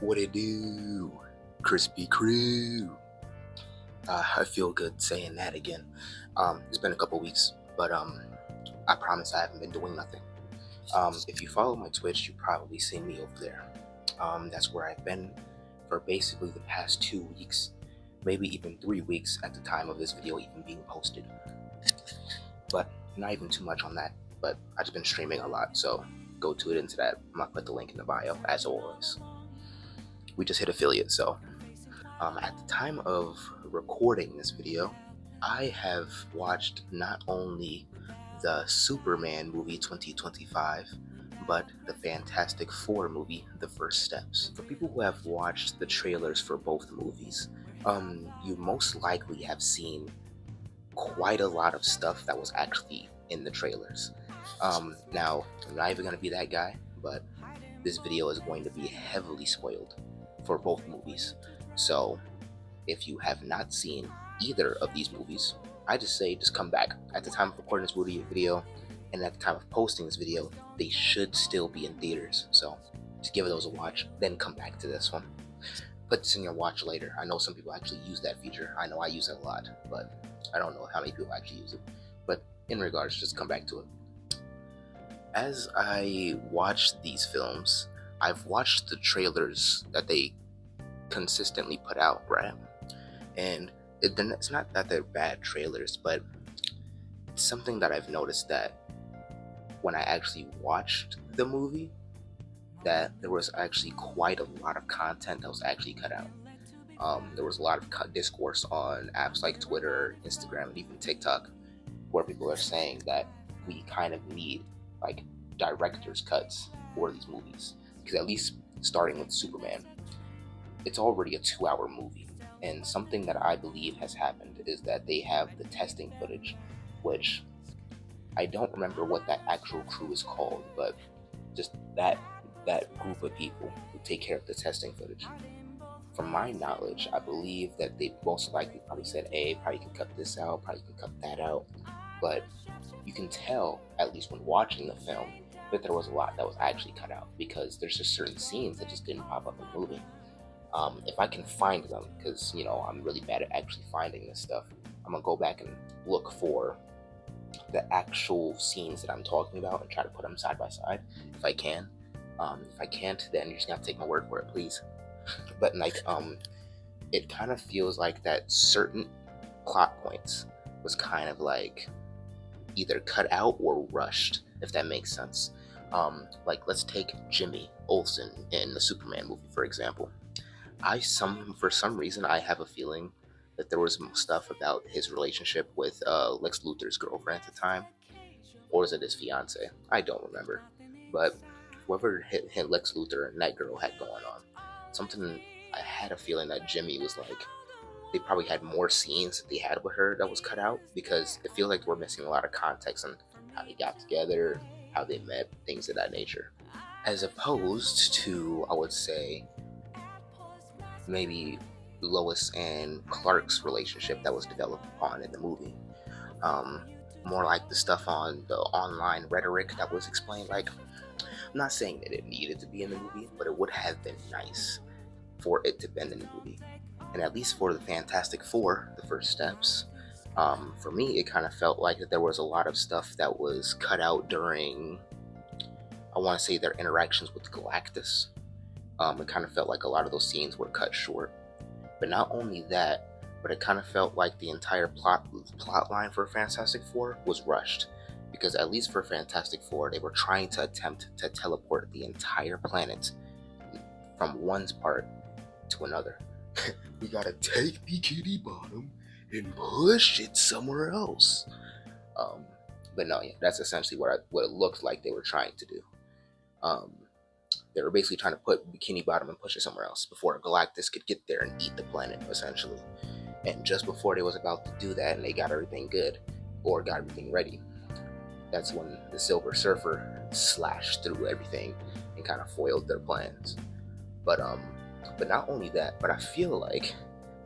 What it do? Crispy crew. I feel good saying that again. It's been a couple weeks, but I promise I haven't been doing nothing. If you follow my Twitch, you probably seen me over there. That's where I've been for basically the past 2 weeks, maybe even 3 weeks at the time of this video even being posted. But not even too much on that. But I've just been streaming a lot, so go to it into that. I'm gonna put the link in the bio as always. We just hit affiliate, so at the time of recording this video, I have watched not only the Superman movie 2025, but the Fantastic Four movie, The First Steps. For people who have watched the trailers for both movies, you most likely have seen quite a lot of stuff that was actually in the trailers. Now, I'm not even going to be that guy, but this video is going to be heavily spoiled for both movies. So if you have not seen either of these movies, I just say just come back. At the time of recording this video and at the time of posting this video, they should still be in theaters. So just give those a watch, then come back to this one. Put this in your watch later. I know some people actually use that feature. I know I use it a lot, but I don't know how many people actually use it. But in regards, just come back to it. As I watched these films, I've watched the trailers that they consistently put out, right? And it's not that they're bad trailers, but it's something that I've noticed that when I actually watched the movie, that there was actually quite a lot of content that was actually cut out. There was a lot of discourse on apps like Twitter, Instagram, and even TikTok, where people are saying that we kind of need like director's cuts for these movies. Because at least starting with Superman, it's already a 2-hour movie. And something that I believe has happened is that they have the testing footage, which I don't remember what that actual crew is called, but just that group of people who take care of the testing footage. From my knowledge, I believe that they most likely probably said, hey, probably can cut this out, probably can cut that out. But you can tell, at least when watching the film, that there was a lot that was actually cut out, because there's just certain scenes that just didn't pop up in the movie. If I can find them, because I'm really bad at actually finding this stuff, I'm gonna go back and look for the actual scenes that I'm talking about and try to put them side by side if I can. If I can't, then you're just gonna take my word for it, please. But it kind of feels like that certain plot points was kind of like either cut out or rushed, if that makes sense. Like, let's take Jimmy Olsen in the Superman movie, for example. For some reason, I have a feeling that there was stuff about his relationship with Lex Luthor's girlfriend at the time, or was it his fiance? I don't remember. But whoever hit Lex Luthor and that girl had going on, something, I had a feeling that Jimmy was like, they probably had more scenes that they had with her that was cut out, because it feels like we're missing a lot of context on how they got together, how they met, things of that nature. As opposed to, I would say, maybe Lois and Clark's relationship that was developed upon in the movie. More like the stuff on the online rhetoric that was explained. Like, I'm not saying that it needed to be in the movie, but it would have been nice for it to be in the movie. And at least for the Fantastic Four, The First Steps, for me, it kind of felt like that there was a lot of stuff that was cut out during, I want to say, their interactions with Galactus. It kind of felt like a lot of those scenes were cut short. But not only that, but it kind of felt like the entire plot line for Fantastic Four was rushed. Because at least for Fantastic Four, they were trying to attempt to teleport the entire planet from one part to another. We gotta take Bikini Bottom and push it somewhere else. But no, yeah, that's essentially what it looked like they were trying to do. They were basically trying to put Bikini Bottom and push it somewhere else before Galactus could get there and eat the planet, essentially. And just before they was about to do that and they got everything good, or got everything ready, that's when the Silver Surfer slashed through everything and kind of foiled their plans. But not only that, but I feel like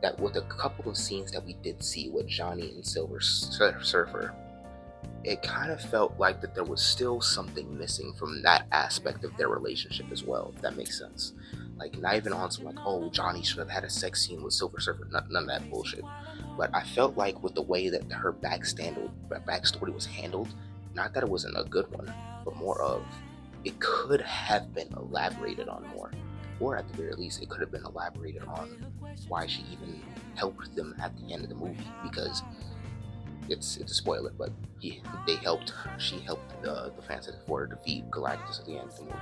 that with a couple of scenes that we did see with Johnny and Silver Surfer, it kind of felt like that there was still something missing from that aspect of their relationship as well, if that makes sense. Like, not even on some like, oh, Johnny should have had a sex scene with Silver Surfer. None of that bullshit. But I felt like with the way that her backstory was handled, not that it wasn't a good one, but more of it could have been elaborated on more, or at the very least, it could have been elaborated on why she even helped them at the end of the movie. Because it's a spoiler, but she helped the Fantastic Four defeat Galactus at the end of the movie.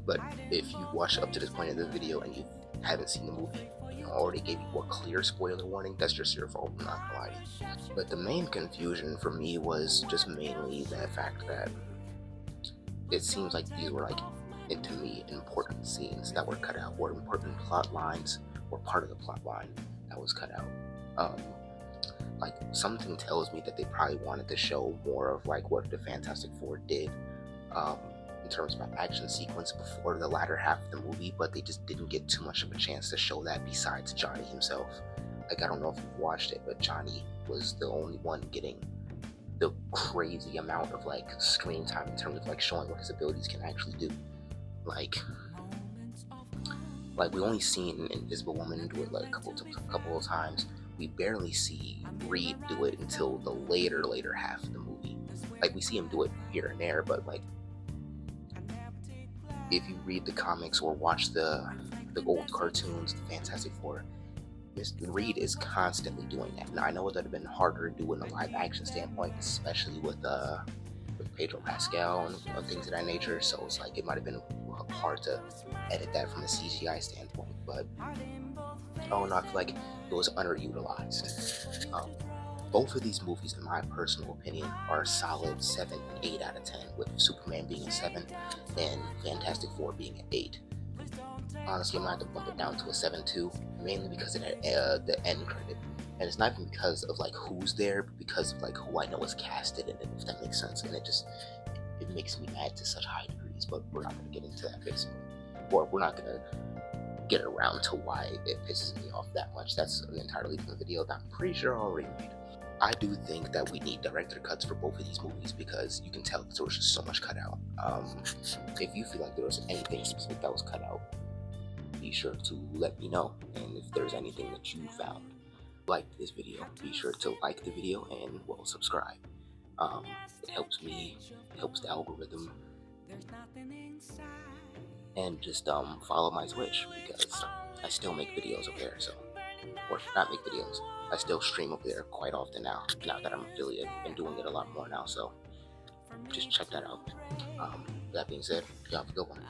But if you watch up to this point in the video and you haven't seen the movie, I already gave you a clear spoiler warning. That's just your fault, I'm not gonna lie to you. But the main confusion for me was just mainly the fact that it seems like these were like, to me, important scenes that were cut out, or important plot lines, or part of the plot line that was cut out. Like, something tells me that they probably wanted to show more of like what the Fantastic Four did in terms of action sequence before the latter half of the movie, but they just didn't get too much of a chance to show that besides Johnny himself. Like, I don't know if you've watched it, but Johnny was the only one getting the crazy amount of like screen time in terms of like showing what his abilities can actually do. Like we only seen Invisible Woman do it like a couple of times. We barely see Reed do it until the later half of the movie. Like, we see him do it here and there, but like, if you read the comics or watch the old cartoons, the Fantastic Four, Mr. Reed is constantly doing that. Now, I know it would have been harder to do in a live action standpoint, especially with Pedro Pascal and things of that nature. So it's like, it might have been hard to edit that from a CGI standpoint. But no, I feel like it was underutilized. Both of these movies, in my personal opinion, are a solid 7 and 8 out of 10, with Superman being a 7 and Fantastic Four being an 8. Honestly, I'm gonna have to bump it down to a 7 too, mainly because of the end credit. And it's not even because of like who's there, but because of like who I know is casted in it, if that makes sense. And it makes me mad to such high degrees, but we're not gonna get into that basically. Or we're not gonna get around to why it pisses me off that much. That's an entirely different video that I'm pretty sure I already made. I do think that we need director cuts for both of these movies, because you can tell that there was just so much cut out. If you feel like there was anything specific that was cut out, be sure to let me know. And if there's anything that you found like this video, be sure to like the video and, well, subscribe. It helps me, it helps the algorithm, and just follow my Twitch, because I still make videos over there. So, or not make videos, I still stream over there quite often now that I'm affiliate, and doing it a lot more now. So just check that out. That being said, y'all have a good one.